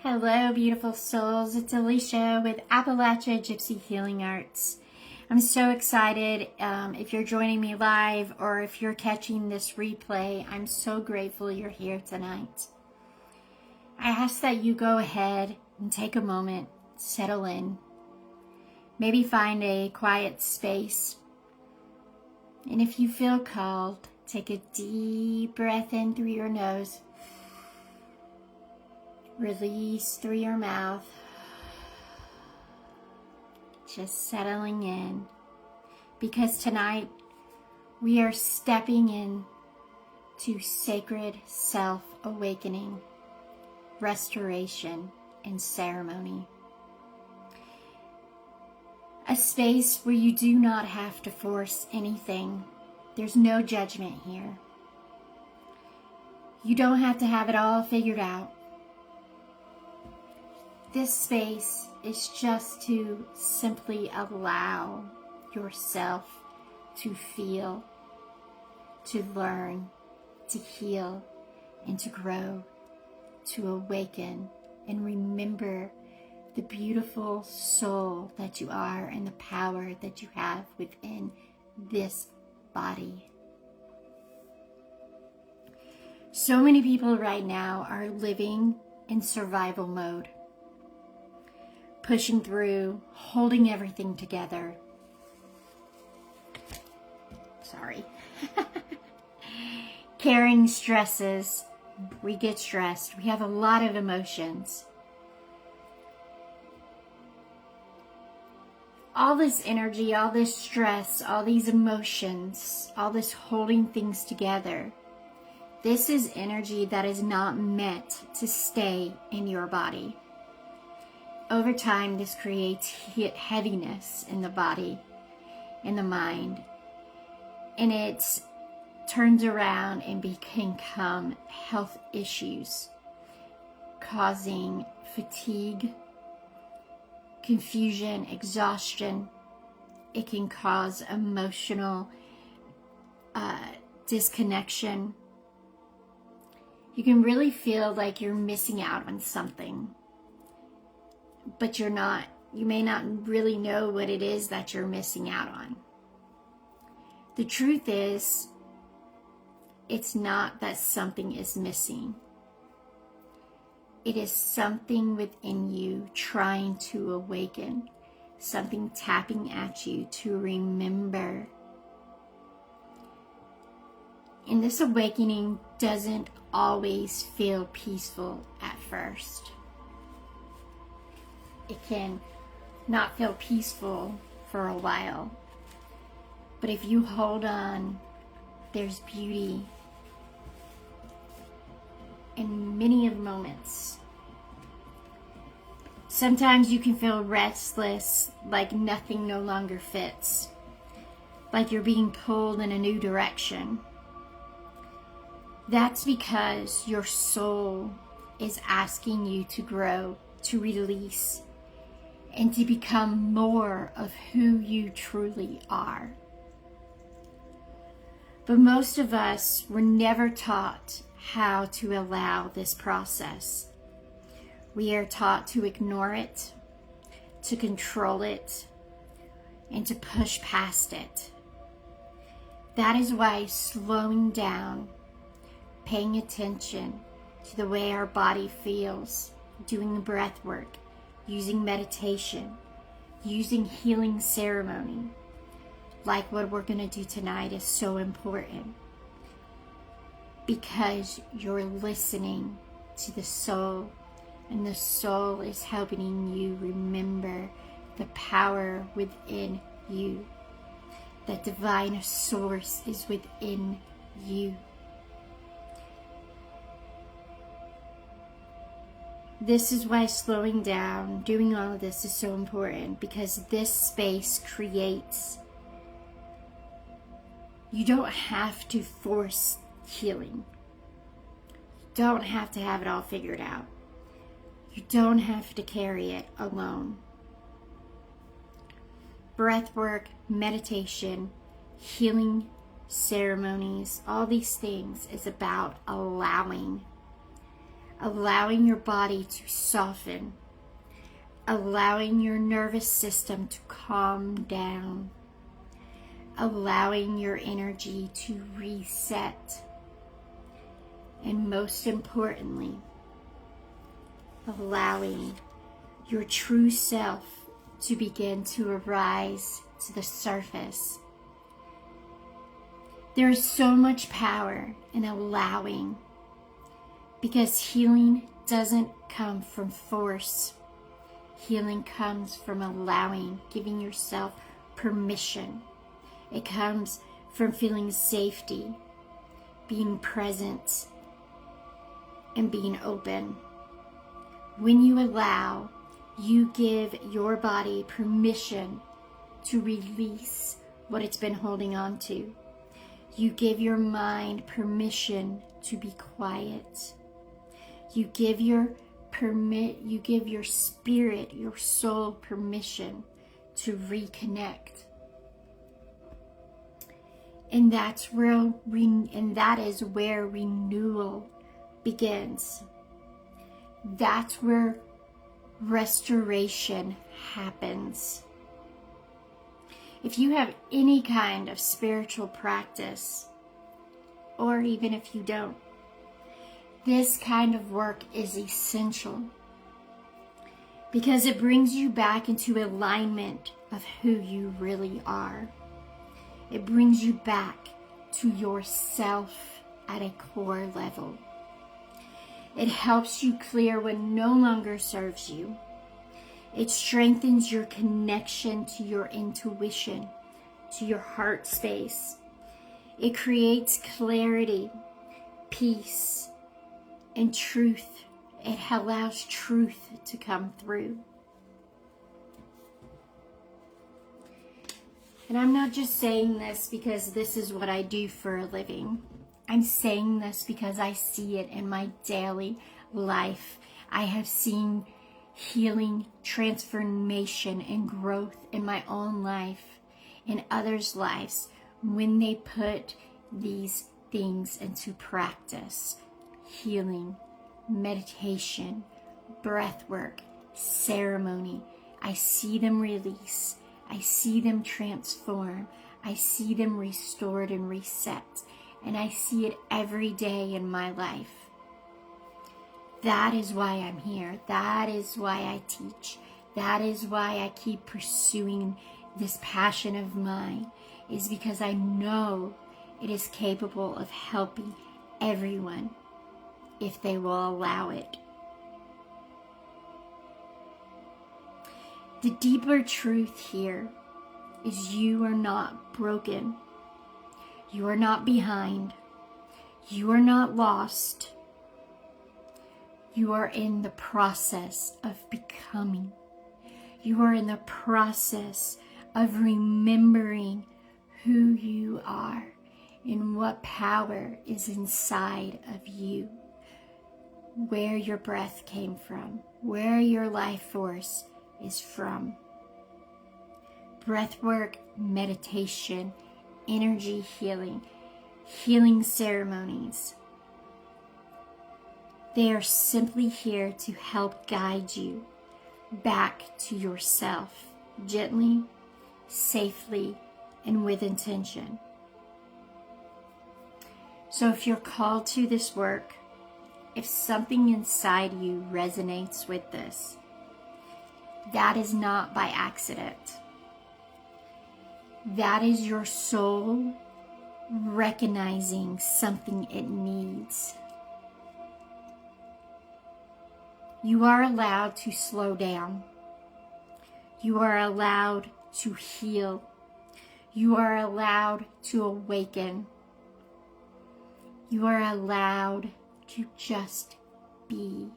Hello, beautiful souls. It's Alicia with Appalachia Gypsy Healing Arts. I'm so excited. If you're joining me live or if you're catching this replay, I'm so grateful you're here tonight. I ask that you go ahead and take a moment, settle in, maybe find a quiet space. And if you feel called, take a deep breath in through your nose. Release through your mouth, just settling in, because tonight we are stepping in to sacred self-awakening, restoration, and ceremony. A space where you do not have to force anything. There's no judgment here. You don't have to have it all figured out. This space is just to simply allow yourself to feel, to learn, to heal, and to grow, to awaken, and remember the beautiful soul that you are and the power that you have within this body. So many people right now are living in survival mode. Pushing through, holding everything together. Sorry. Carrying stresses. We get stressed. We have a lot of emotions. All this energy, all this stress, all these emotions, all this holding things together. This is energy that is not meant to stay in your body. Over time, this creates heaviness in the body, in the mind, and it turns around and can become health issues, causing fatigue, confusion, exhaustion. It can cause emotional disconnection. You can really feel like you're missing out on something. But you're not, you may not really know what it is that you're missing out on. The truth is, it's not that something is missing. It is something within you trying to awaken, something tapping at you to remember. And this awakening doesn't always feel peaceful at first. It can not feel peaceful for a while. But if you hold on, there's beauty in many of the moments. Sometimes you can feel restless, like nothing no longer fits, like you're being pulled in a new direction. That's because your soul is asking you to grow, to release, and to become more of who you truly are. But most of us were never taught how to allow this process. We are taught to ignore it, to control it, and to push past it. That is why slowing down, paying attention to the way our body feels, doing the breath work, using meditation, using healing ceremony, like what we're going to do tonight, is so important. Because you're listening to the soul, and the soul is helping you remember the power within you. That divine source is within you. This is why slowing down, doing all of this is so important, because this space creates. You don't have to force healing. You don't have to have it all figured out. You don't have to carry it alone. Breath work, meditation, healing ceremonies, all these things is about allowing allowing your body to soften, allowing your nervous system to calm down, allowing your energy to reset, and most importantly, allowing your true self to begin to arise to the surface. There is so much power in allowing, because healing doesn't come from force. Healing comes from allowing, giving yourself permission. It comes from feeling safety, being present, and being open. When you allow, you give your body permission to release what it's been holding on to. You give your mind permission to be quiet. You give your spirit, your soul permission to reconnect. And that is where renewal begins. That's where restoration happens. If you have any kind of spiritual practice, or even if you don't, this kind of work is essential, because it brings you back into alignment of who you really are. It brings you back to yourself at a core level. It helps you clear what no longer serves you. It strengthens your connection to your intuition, to your heart space. It creates clarity, peace, and truth. It allows truth to come through. And I'm not just saying this because this is what I do for a living. I'm saying this because I see it in my daily life. I have seen healing, transformation, and growth in my own life, in others' lives, when they put these things into practice. Healing, meditation, breath work, ceremony. I see them release. I see them transform. I see them restored and reset. And I see it every day in my life. That is why I'm here. That is why I teach. That is why I keep pursuing this passion of mine, is because I know it is capable of helping everyone if they will allow it. The deeper truth here is you are not broken. You are not behind. You are not lost. You are in the process of becoming. You are in the process of remembering who you are and what power is inside of you. Where your breath came from, where your life force is from. Breath work, meditation, energy healing, healing ceremonies. They are simply here to help guide you back to yourself, gently, safely, and with intention. So if you're called to this work, if something inside you resonates with this, that is not by accident. That is your soul recognizing something it needs. You are allowed to slow down. You are allowed to heal. You are allowed to awaken. You are allowed to just be.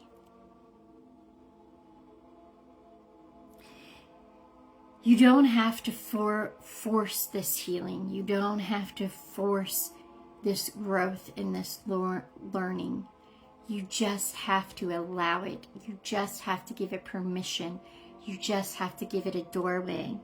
You don't have to force this healing. You don't have to force this growth and this learning. You just have to allow it. You just have to give it permission. You just have to give it a doorway.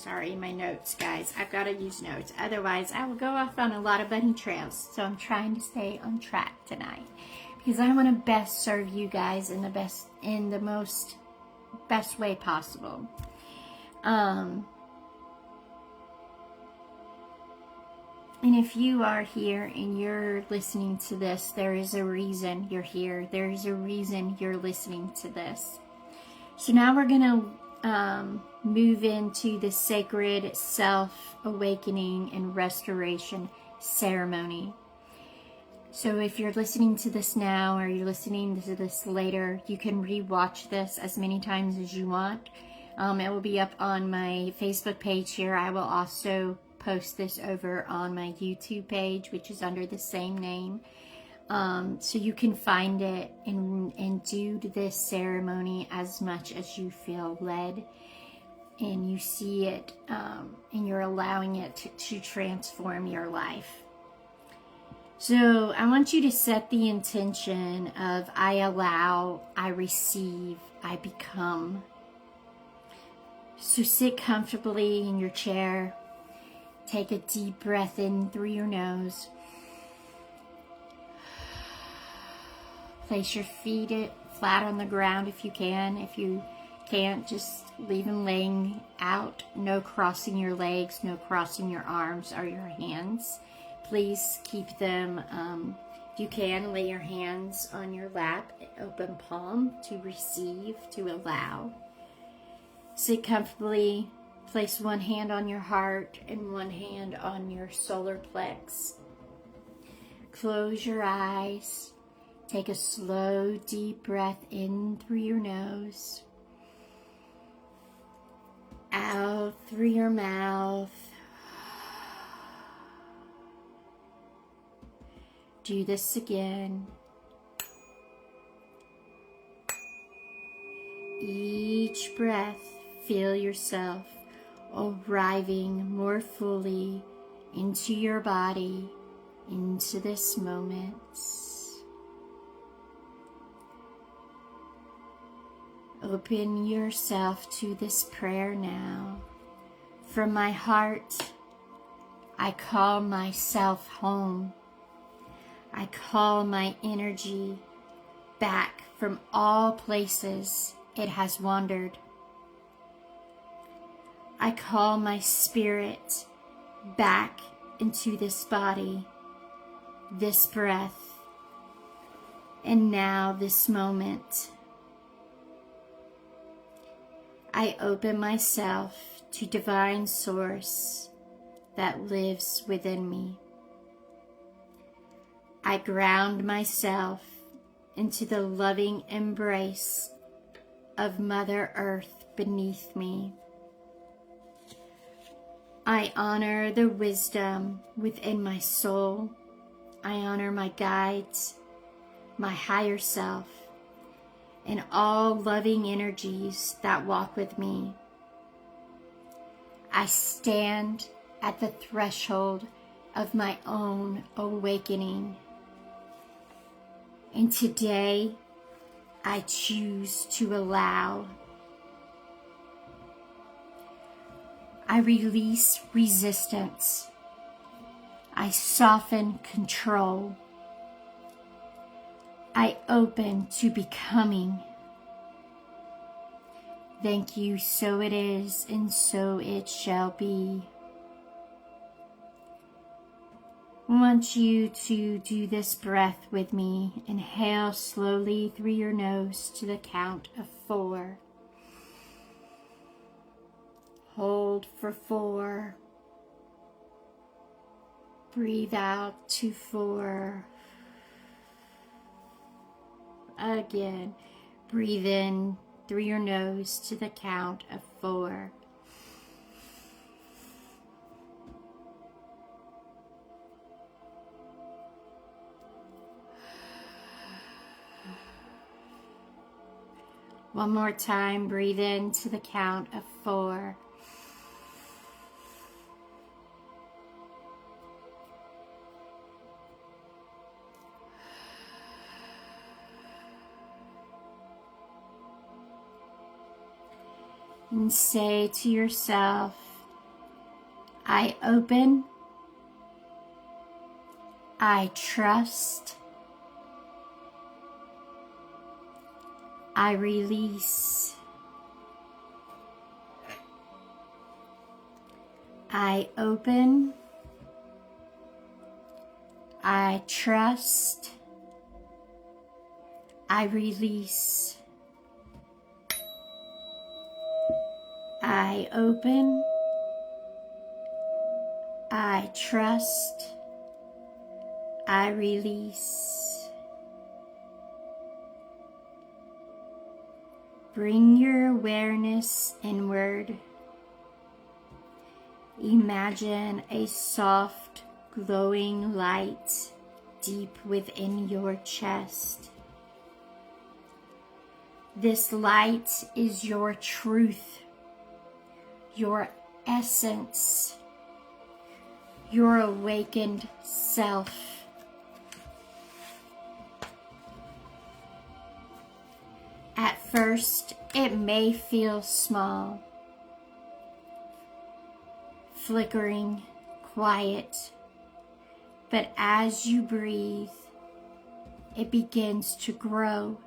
Sorry, my notes, guys. I've got to use notes. Otherwise, I will go off on a lot of bunny trails. So I'm trying to stay on track tonight because I want to best serve you guys in the most best way possible. And if you are here and you're listening to this, there is a reason you're here. There is a reason you're listening to this. So now we're going to move into the sacred self-awakening and restoration ceremony. So if you're listening to this now or you're listening to this later, you can re-watch this as many times as you want. It will be up on my Facebook page here. I will also post this over on my YouTube page, which is under the same name. So you can find it and do this ceremony as much as you feel led. And you see it and you're allowing it to transform your life. So I want you to set the intention of I allow, I receive, I become. So sit comfortably in your chair. Take a deep breath in through your nose. Place your feet flat on the ground if you can. If you can't, just leave them laying out. No crossing your legs, no crossing your arms or your hands. Please keep them, if you can, lay your hands on your lap, open palm to receive, to allow. Sit comfortably. Place one hand on your heart and one hand on your solar plex. Close your eyes. Take a slow, deep breath in through your nose. Out through your mouth. Do this again. Each breath, feel yourself arriving more fully into your body, into this moment. Open yourself to this prayer now. From my heart, I call myself home. I call my energy back from all places it has wandered. I call my spirit back into this body, this breath, and now this moment. I open myself to divine source that lives within me. I ground myself into the loving embrace of Mother Earth beneath me. I honor the wisdom within my soul. I honor my guides, my higher self, and all loving energies that walk with me. I stand at the threshold of my own awakening. And today, I choose to allow. I release resistance. I soften control. I open to becoming. Thank you, so it is, and so it shall be. I want you to do this breath with me. Inhale slowly through your nose to the count of 4. Hold for 4. Breathe out to 4. Again, breathe in through your nose to the count of 4. One more time, breathe in to the count of 4. And say to yourself, I open. I trust. I release. I open. I trust. I release. I open. I trust. I release. Bring your awareness inward. Imagine a soft, glowing light deep within your chest. This light is your truth, your essence, your awakened self. At first, it may feel small, flickering, quiet, but as you breathe, it begins to grow.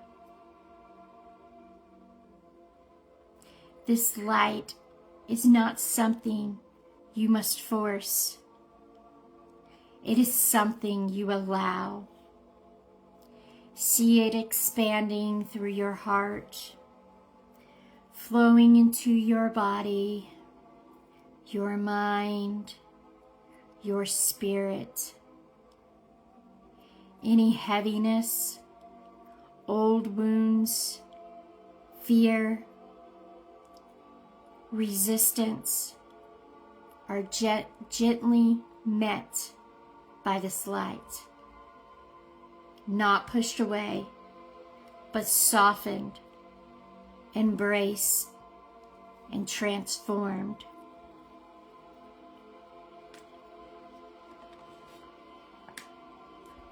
This light is not something you must force. It is something you allow. See it expanding through your heart, flowing into your body, your mind, your spirit. Any heaviness, old wounds, fear, resistance are gently met by this light. Not pushed away, but softened, embraced, and transformed.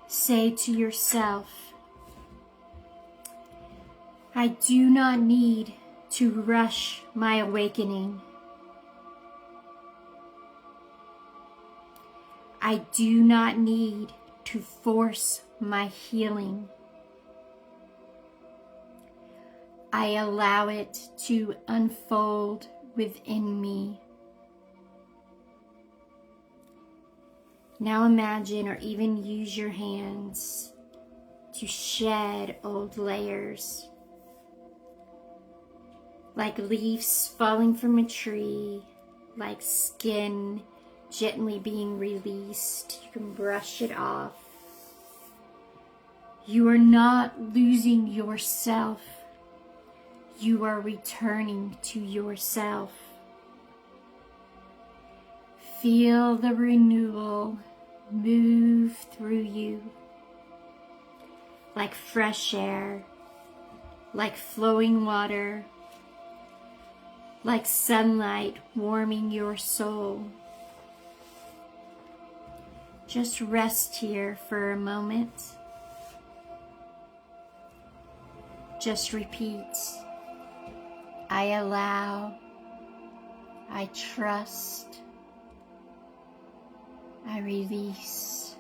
Say to yourself, I do not need to rush my awakening. I do not need to force my healing. I allow it to unfold within me. Now imagine or even use your hands to shed old layers. Like leaves falling from a tree, like skin gently being released. You can brush it off. You are not losing yourself. You are returning to yourself. Feel the renewal move through you like fresh air, like flowing water, like sunlight warming your soul. Just rest here for a moment. Just repeat, I allow, I trust, I release.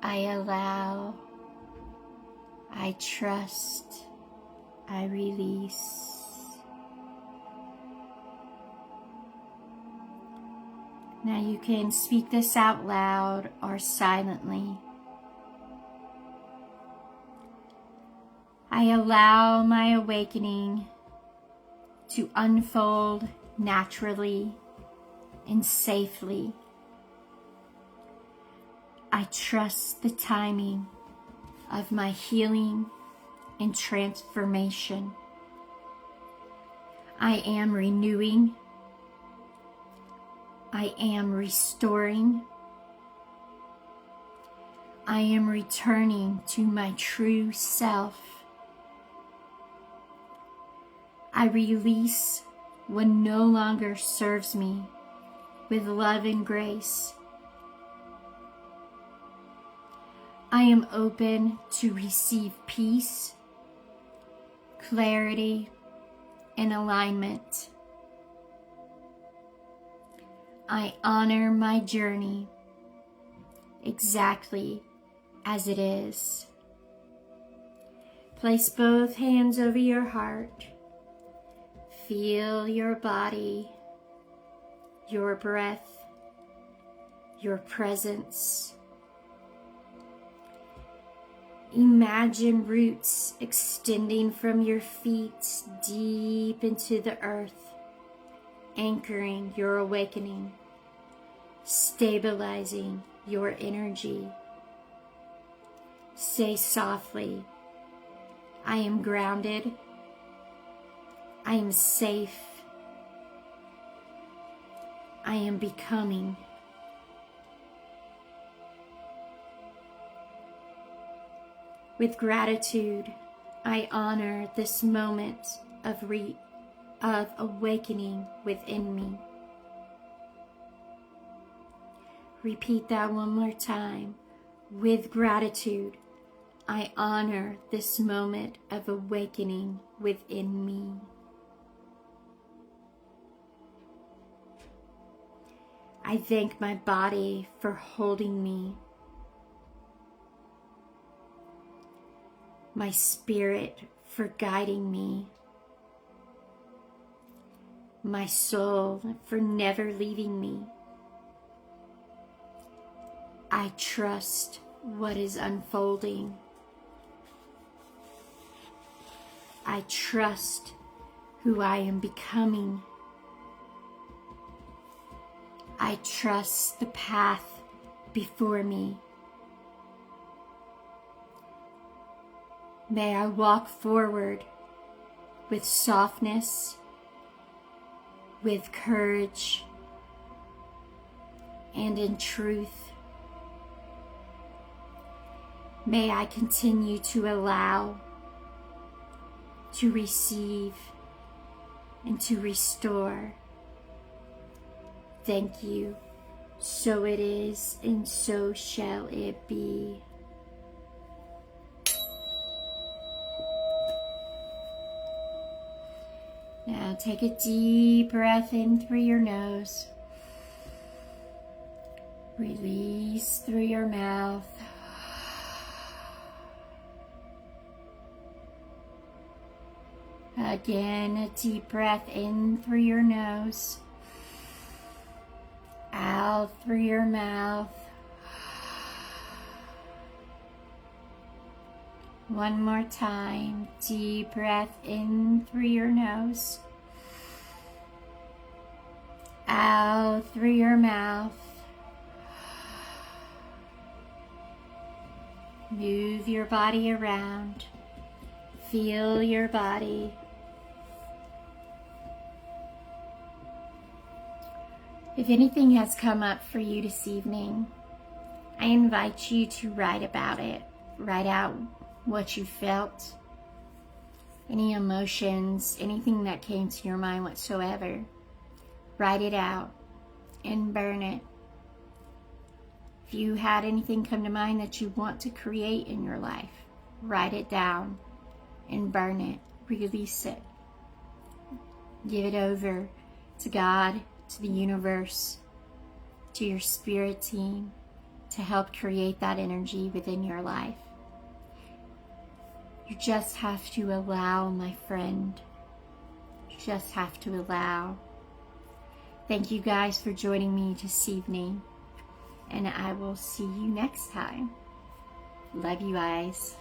I allow, I trust, I release. Now you can speak this out loud or silently. I allow my awakening to unfold naturally and safely. I trust the timing of my healing and transformation. I am renewing. I am restoring. I am returning to my true self. I release what no longer serves me with love and grace. I am open to receive peace, clarity, and alignment. I honor my journey exactly as it is. Place both hands over your heart. Feel your body, your breath, your presence. Imagine roots extending from your feet deep into the earth, anchoring your awakening, stabilizing your energy. Say softly, I am grounded. I am safe. I am becoming. With gratitude, I honor this moment of awakening within me. Repeat that one more time. With gratitude, I honor this moment of awakening within me. I thank my body for holding me, my spirit for guiding me, my soul for never leaving me. I trust what is unfolding. I trust who I am becoming. I trust the path before me. May I walk forward with softness, with courage, and in truth. May I continue to allow, to receive, and to restore. Thank you. So it is, and so shall it be. Now take a deep breath in through your nose. Release through your mouth. Again, a deep breath in through your nose. Out through your mouth. One more time. Deep breath in through your nose. Out through your mouth. Move your body around. Feel your body. If anything has come up for you this evening, I invite you to write about it. Write out what you felt, any emotions, anything that came to your mind whatsoever. Write it out and burn it. If you had anything come to mind that you want to create in your life, write it down and burn it. Release it. Give it over to God, to the universe, to your spirit team to help create that energy within your life. You just have to allow, my friend. You just have to allow. Thank you guys for joining me this evening, and I will see you next time. Love you guys.